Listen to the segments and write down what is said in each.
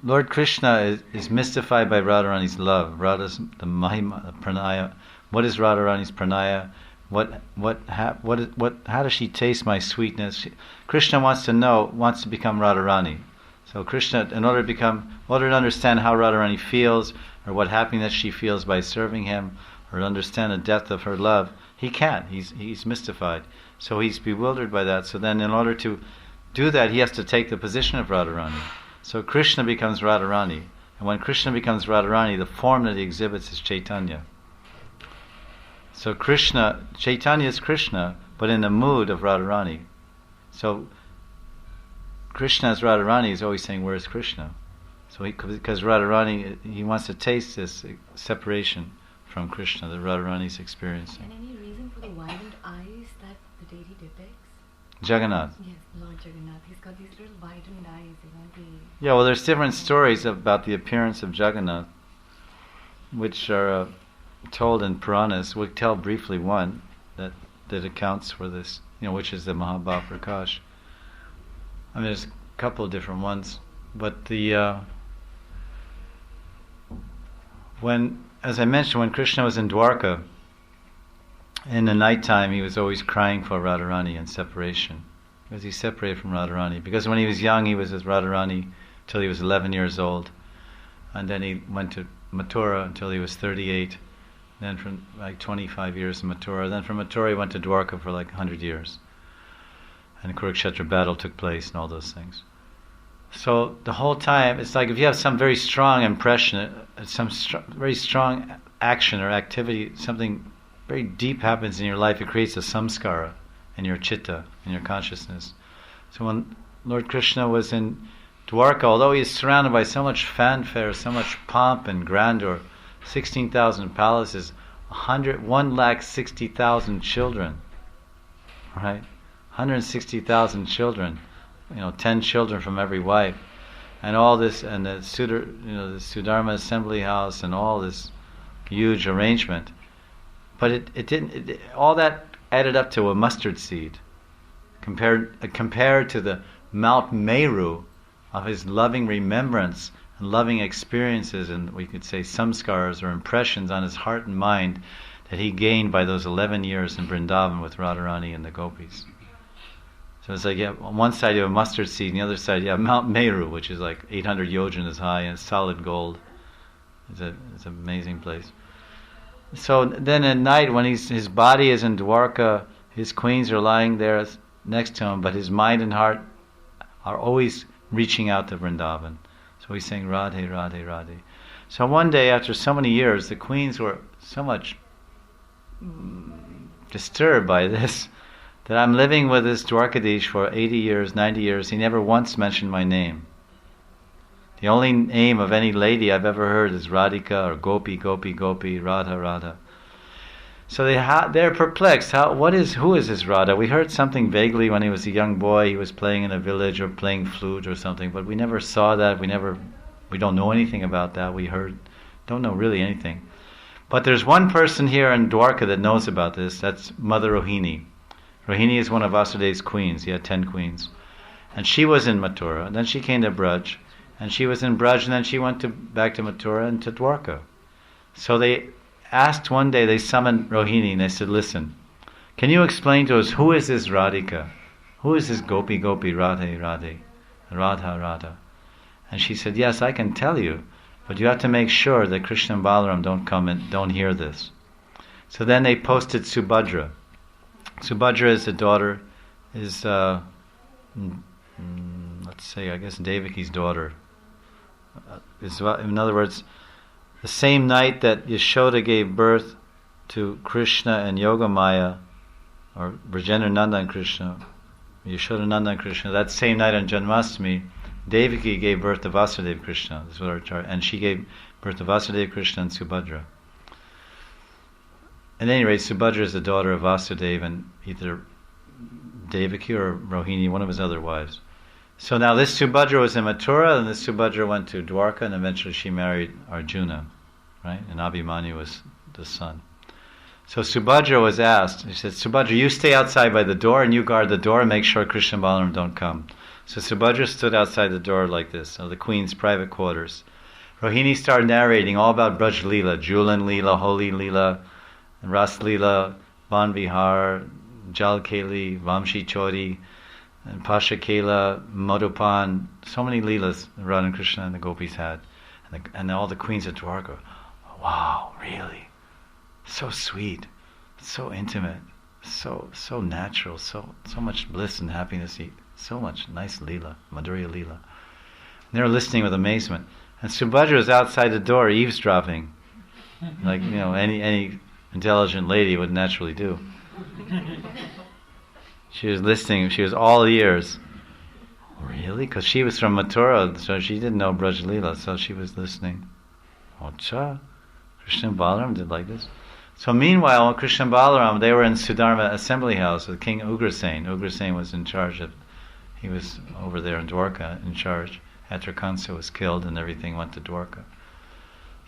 Lord Krishna is mystified by Radharani's love. Radha's the Mahima, the Pranaya. What is Radharani's Pranaya? How does she taste my sweetness? Krishna wants to become Radharani. So Krishna, in order to understand how Radharani feels, or what happiness she feels by serving him, or to understand the depth of her love, he can't. He's mystified. So he's bewildered by that. So then in order to do that, he has to take the position of Radharani. So Krishna becomes Radharani. And when Krishna becomes Radharani, the form that he exhibits is Chaitanya. So Chaitanya is Krishna, but in the mood of Radharani. So Krishna as Radharani is always saying, where is Krishna? So because Radharani, he wants to taste this separation from Krishna that Radharani is experiencing. And any reason for the widened eyes that the deity depicts? Jagannath. Yes, Lord Jagannath. He's got these little widened eyes. Yeah, well, there's different stories about the appearance of Jagannath, which are told in Puranas. We'll tell briefly one that accounts for this, which is the Mahabhav Prakash. I mean, there's a couple of different ones, but as I mentioned, when Krishna was in Dwarka, in the nighttime he was always crying for Radharani and separation, because he separated from Radharani. Because when he was young, he was with Radharani till he was 11 years old, and then he went to Mathura until he was 38, then from like 25 years in Mathura. Then from Mathura he went to Dwarka for like 100 years. And the Kurukshetra battle took place and all those things. So the whole time, it's like if you have some very strong impression, very strong action or activity, something very deep happens in your life, it creates a samskara in your chitta, in your consciousness. So when Lord Krishna was in Dwarka, although he is surrounded by so much fanfare, so much pomp and grandeur, 16,000 palaces, 160,000 children, right? 160,000 children, 10 children from every wife, and all this, and the the Sudharma Assembly House, and all this huge arrangement. But it didn't. All that added up to a mustard seed, compared to the Mount Meru of his loving remembrance and loving experiences, and we could say samskaras or impressions on his heart and mind that he gained by those 11 years in Vrindavan with Radharani and the gopis. So it's like, on one side you have a mustard seed, on the other side you have Mount Meru, which is like 800 yojanas high and solid gold. It's an amazing place. So then at night, when his body is in Dwarka, his queens are lying there next to him, but his mind and heart are always reaching out to Vrindavan. So he's saying, Radhe, Radhe, Radhe. So one day, after so many years, the queens were so much disturbed by this, that I'm living with this Dwarkadish for 80 years, 90 years, he never once mentioned my name. The only name of any lady I've ever heard is Radhika or Gopi, Gopi, Gopi, Radha, Radha. So they're perplexed. Who is this Radha? We heard something vaguely when he was a young boy. He was playing in a village or playing flute or something, but we never saw that. We don't know anything about that. Don't know really anything. But there's one person here in Dwarka that knows about this. That's Mother Rohini. Rohini is one of Vasudev's queens. He had 10 queens. And she was in Mathura. And then she came to Braj. And she was in Braj, and then she went back to Mathura and to Dwarka. So they asked one day, they summoned Rohini, and they said, listen, can you explain to us, who is this Radhika? Who is this Gopi, Gopi, Radhe, Radhe, Radha, Radha? And she said, yes, I can tell you, but you have to make sure that Krishna and Balaram don't come and don't hear this. So then they posted Subhadra. Subhadra is the daughter, let's say, I guess Devaki's daughter. In other words, the same night that Yashoda gave birth to Krishna and Yogamaya, or Brajendra Nanda and Krishna, Yashoda Nanda and Krishna, that same night on Janmashtami, Devaki gave birth to Vasudeva Krishna. This is what our chart, and she gave birth to Vasudeva Krishna and Subhadra. At any rate, Subhadra is the daughter of Vasudeva and either Devaki or Rohini, one of his other wives. So now this Subhadra was in Mathura, and this Subhadra went to Dwarka, and eventually she married Arjuna, right? And Abhimanyu was the son. So Subhadra was asked, he said, Subhadra, you stay outside by the door, and you guard the door, and make sure Krishna and Balaram don't come. So Subhadra stood outside the door like this, of the queen's private quarters. Rohini started narrating all about Braj Lila, Julan Lila, Holi Lila, Ras Lila, Van Vihar, Jal Keli, Vamshi Chori, and Pasha Kela, Madhupan, so many Leelas Radha and Krishna and the gopis had. And all the queens of Dwarka. Wow, really? So sweet, so intimate, so natural, so much bliss and happiness, so much nice Leela, Madhurya Leela. And they were listening with amazement. And Subhadra was outside the door eavesdropping, like any intelligent lady would naturally do. She was listening. She was all ears. Really? Because she was from Mathura, so she didn't know Braj Leela, so she was listening. Ocha, Krishna and Balaram did like this. So meanwhile, Krishna and Balaram, they were in Sudharma assembly house with King Ugrasen. Ugrasen was in charge of, he was over there in Dwarka in charge after Kansa was killed and everything went to Dwarka.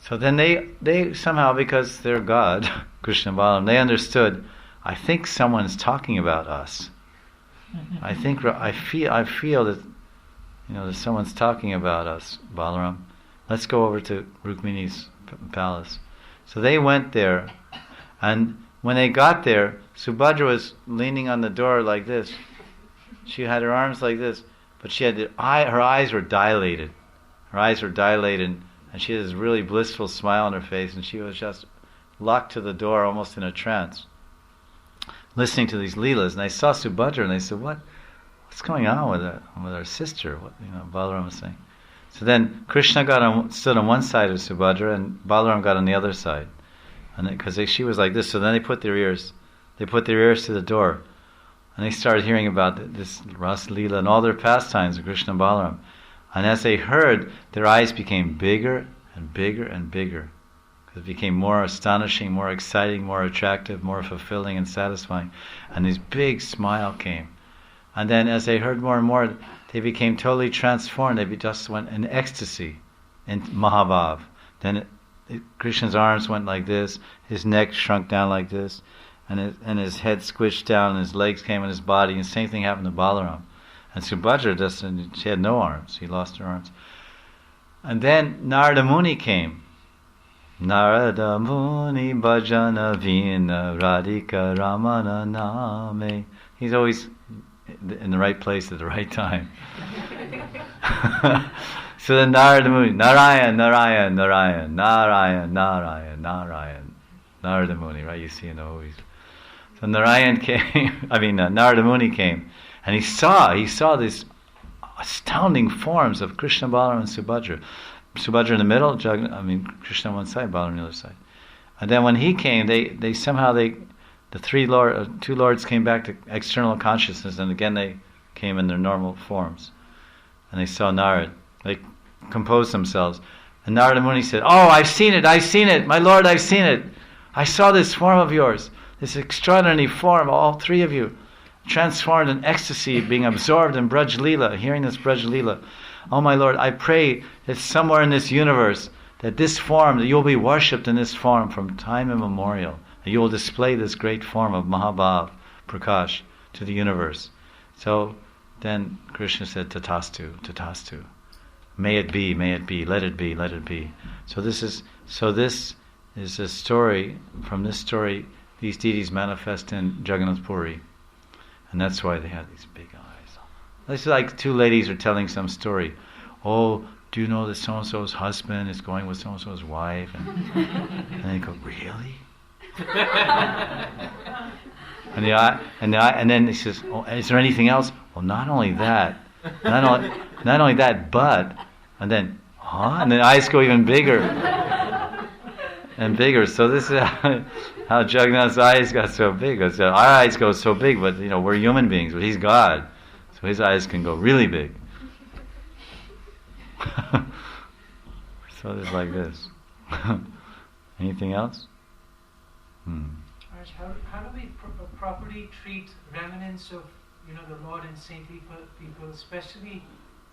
So then they somehow, because they're God, Krishna and Balaram, they understood, I think someone's talking about us. I feel that that someone's talking about us, Balaram. Let's go over to Rukmini's palace. So they went there, and when they got there, Subhadra was leaning on the door like this. She had her arms like this, but she had her eyes were dilated. Her eyes were dilated, and she had this really blissful smile on her face, and she was just locked to the door, almost in a trance, listening to these Leelas. And I saw Subhadra, and I said, what's going on with our sister? What Balaram was saying. So then Krishna stood on one side of Subhadra, and Balaram got on the other side, and because she was like this. So then they put their ears to the door, and they started hearing about this Ras Leela and all their pastimes of Krishna and Balaram. And as they heard, their eyes became bigger and bigger and bigger. It became more astonishing, more exciting, more attractive, more fulfilling and satisfying. And this big smile came. And then as they heard more and more, they became totally transformed. They just went in ecstasy, in Mahabhav. Then Krishna's arms went like this, his neck shrunk down like this, and his head squished down, and his legs came in his body. And the same thing happened to Balaram. And Subhadra, she had no arms. She lost her arms. And then Narada Muni came. Narada Muni Bhajana Vina Radhika Ramana Name. He's always in the right place at the right time. So then Narada Muni, Narayan, Narayan, Narayan, Narayan, Narayan, Narayan, Narada Muni, right? You see in the movies. So Narada Muni came, and he saw these astounding forms of Krishna, Balaram, and Subhadra. Subhadra in the middle, Krishna on one side, Balaram on the other side. And then when he came, two lords came back to external consciousness, and again they came in their normal forms. And they saw Narad. They composed themselves. And Narada Muni said, "Oh, I've seen it, my Lord, I've seen it. I saw this form of yours, this extraordinary form, all three of you, transformed in ecstasy, being absorbed in Braj Leela, hearing this Braj Leela. Oh my Lord, I pray that somewhere in this universe, that you'll be worshipped in this form from time immemorial, that you will display this great form of Mahabhav, Prakash, to the universe." So then Krishna said, "Tatastu, tatastu. May it be, let it be, let it be." So this is a story. From this story, these deities manifest in Jagannath Puri. And that's why they had these big eyes. It's like two ladies are telling some story. "Oh, do you know that so-and-so's husband is going with so-and-so's wife?" And they go, "Really?" and then he says, "Oh, is there anything else?" "Well, not only that, but," and then, "Huh?" And the eyes go even bigger and bigger. So this is how Jagannath's eyes got so big. Our eyes go so big, but we're human beings, but he's God, so his eyes can go really big. So it's like this. Anything else? How do we properly treat remnants of the Lord and saintly people, especially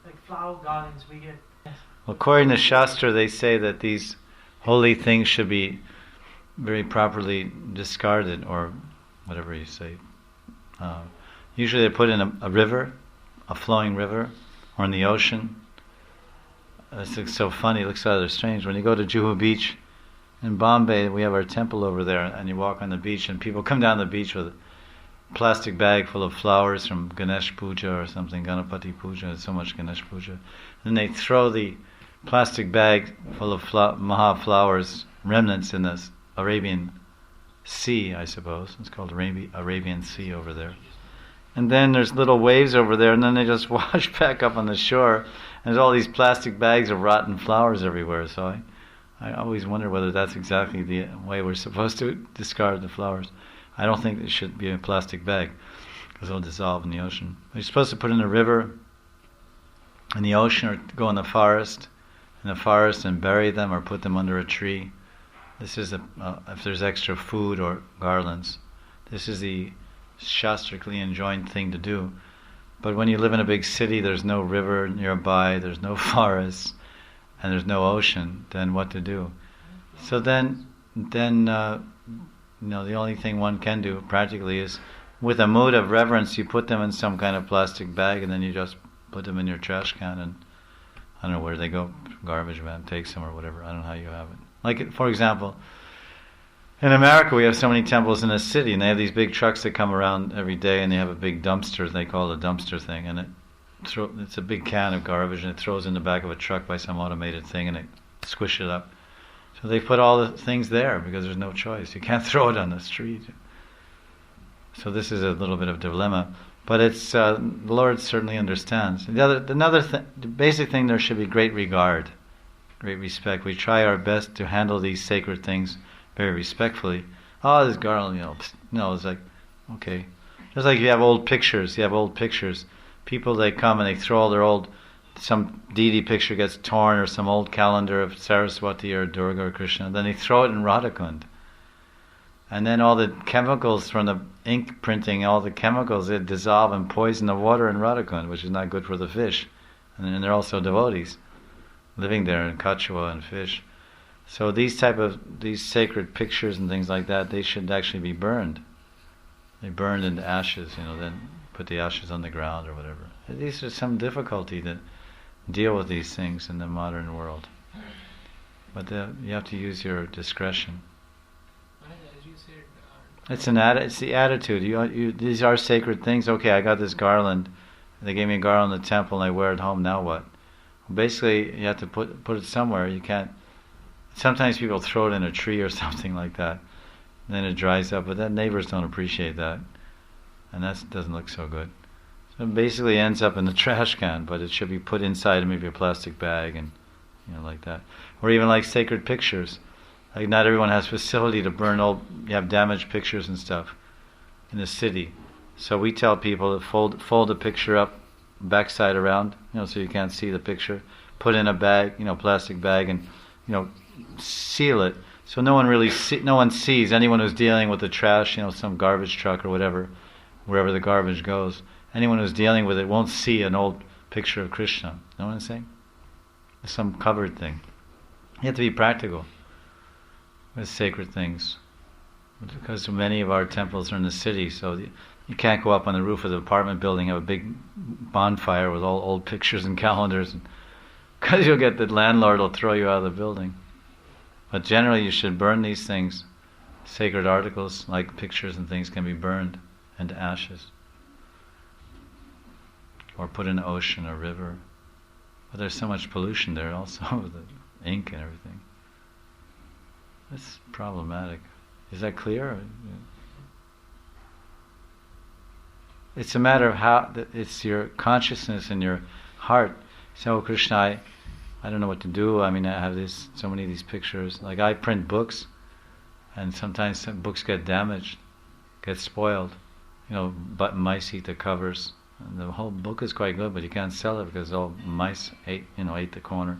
like flower gardens we get? Well, according to Shastra, they say that these holy things should be very properly discarded, or whatever you say. Usually they're put in a river, a flowing river or in the ocean. It's so funny, it looks rather strange. When you go to Juhu Beach in Bombay, we have our temple over there, and you walk on the beach and people come down the beach with a plastic bag full of flowers from Ganesh Puja or something, Ganapati Puja, there's so much Ganesh Puja. Then they throw the plastic bag full of Maha flowers, remnants in this Arabian Sea, I suppose. It's called Arabian Sea over there. And then there's little waves over there, and then they just wash back up on the shore, and there's all these plastic bags of rotten flowers everywhere. So I always wonder whether that's exactly the way we're supposed to discard the flowers. I don't think it should be a plastic bag, because it'll dissolve in the ocean. You're supposed to put in a river, in the ocean, or go in the forest, and bury them, or put them under a tree. This is if there's extra food or garlands. This is the shastrically enjoined thing to do. But when you live in a big city, there's no river nearby, there's no forest, and there's no ocean, then what to do? So then the only thing one can do practically is, with a mood of reverence, you put them in some kind of plastic bag, and then you just put them in your trash can, and I don't know where they go, garbage man takes them or whatever, I don't know how you have it. Like, for example, in America we have so many temples in a city, and they have these big trucks that come around every day, and they have a big dumpster, they call it a dumpster thing, and it's a big can of garbage, and it throws in the back of a truck by some automated thing, and it squish it up. So they put all the things there because there's no choice. You can't throw it on the street. So this is a little bit of a dilemma, but it's the Lord certainly understands. The basic thing, there should be great regard, great respect. We try our best to handle these sacred things very respectfully. Oh, this garland, no, it's like, okay. Just like you have old pictures. People, they come and they throw all their some deity picture gets torn, or some old calendar of Saraswati or Durga or Krishna, then they throw it in Radhakund. And then all the chemicals from the ink printing, all the chemicals, they dissolve and poison the water in Radhakund, which is not good for the fish. And they're also devotees living there in kachua and fish. So these sacred pictures and things like that, they should actually be burned. They burned into ashes, then put the ashes on the ground or whatever. These are some difficulty to deal with these things in the modern world. But you have to use your discretion. As you said, It's the attitude. These are sacred things. Okay, I got this garland. They gave me a garland in the temple, and I wear it home. Now what? Basically, you have to put it somewhere. You can't. Sometimes people throw it in a tree or something like that, and then it dries up. But neighbors don't appreciate that, and that doesn't look so good. So it basically ends up in the trash can, but it should be put inside maybe a plastic bag, and like that. Or even like sacred pictures. Like, not everyone has facility to burn you have damaged pictures and stuff in the city. So we tell people to fold the picture up, backside around, so you can't see the picture. Put in a bag, plastic bag, and seal it, so no one sees. Anyone who's dealing with the trash, some garbage truck or whatever, wherever the garbage goes, anyone who's dealing with it won't see an old picture of Krishna. You know what I'm saying? It's some covered thing. You have to be practical with sacred things, because many of our temples are in the city, so you can't go up on the roof of the apartment building, have a big bonfire with all old pictures and calendars, because you'll get the landlord will throw you out of the building. But generally you should burn these things. Sacred articles like pictures and things can be burned into ashes, or put in an ocean or river. But there's so much pollution there also with the ink and everything. It's problematic. Is that clear? It's a matter of how, it's your consciousness and your heart. So, Krishna, I don't know what to do. I have so many of these pictures. Like, I print books, and sometimes some books get damaged, get spoiled. But mice eat the covers. And the whole book is quite good, but you can't sell it because all mice ate the corner.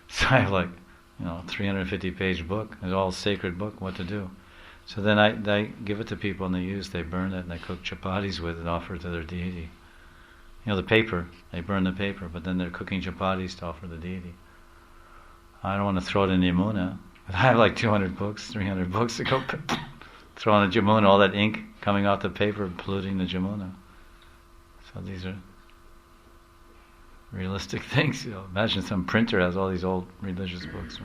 So I have 350-page book. It's all sacred book. What to do? So then I give it to people, and they burn it, and they cook chapatis with it, offer it to their deity. The paper, they burn the paper, but then they're cooking chapatis to offer the deity. I don't want to throw it in the Yamuna, but I have 200 books, 300 books to go throw in the Yamuna, all that ink coming off the paper, polluting the Yamuna. So these are realistic things. Imagine some printer has all these old religious books.